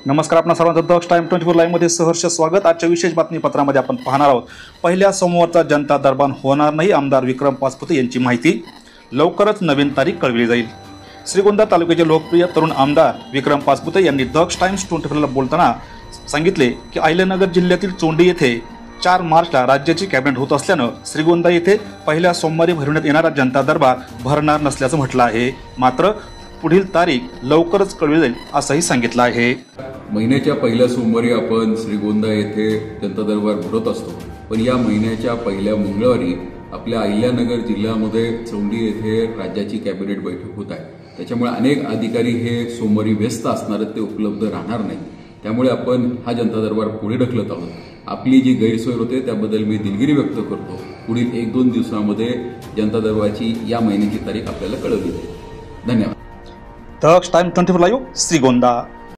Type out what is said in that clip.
नमस्कार, आपणा सर्वांचं दक्ष टाइम 24 लाईव्हमध्ये सहर्ष स्वागत। आजच्या विशेष बातमीपत्रामध्ये आपण पाहणार आहोत पहिल्या सोमवारचा जनता दरबार होणार नाही, आमदार विक्रम पाचपुते यांची माहिती। लवकरच नवीन तारीख कळवली जाईल। श्रीगोंदा तालुक्याचे लोकप्रिय तरुण आमदार विक्रम पाचपुते यांनी दक्ष टाइम्स 24 ला बोलताना सांगितले की अहिल्यानगर जिल्ह्यातील चोंडी येथे 4 मार्चला राज्याची कॅबिनेट होत असल्याने श्रीगोंदा येथे पहिल्या सोमवारी भरवण्यात येणारा जनता दरबार भरणार नसल्याचं म्हटलं आहे। मात्र पुढील तारीख लवकरच कळवली जाईल असंही सांगितलं आहे। महिन्याच्या पहिल्या सोमवारी आपण श्रीगोंदा येथे जनता दरबार भरत असतो, पण या महिन्याच्या पहिल्या मंगळवारी आपल्या अहिल्यानगर जिल्ह्यामध्ये चौंडी येथे राज्याची कॅबिनेट बैठक होत आहे। त्याच्यामुळे अनेक अधिकारी हे सोमवारी व्यस्त असणार आहेत, ते उपलब्ध राहणार नाही। त्यामुळे आपण हा जनता दरबार पुढे ढकलत आहोत। आपली जी गैरसोय होते त्याबद्दल मी दिलगिरी व्यक्त करतो। पुढील 1-2 दिवसांमध्ये जनता दरबाराची या महिन्याची तारीख आपल्याला कळवली जाईल। धन्यवाद। दक्ष टाइम 24 लाईव्ह, श्रीगोंदा।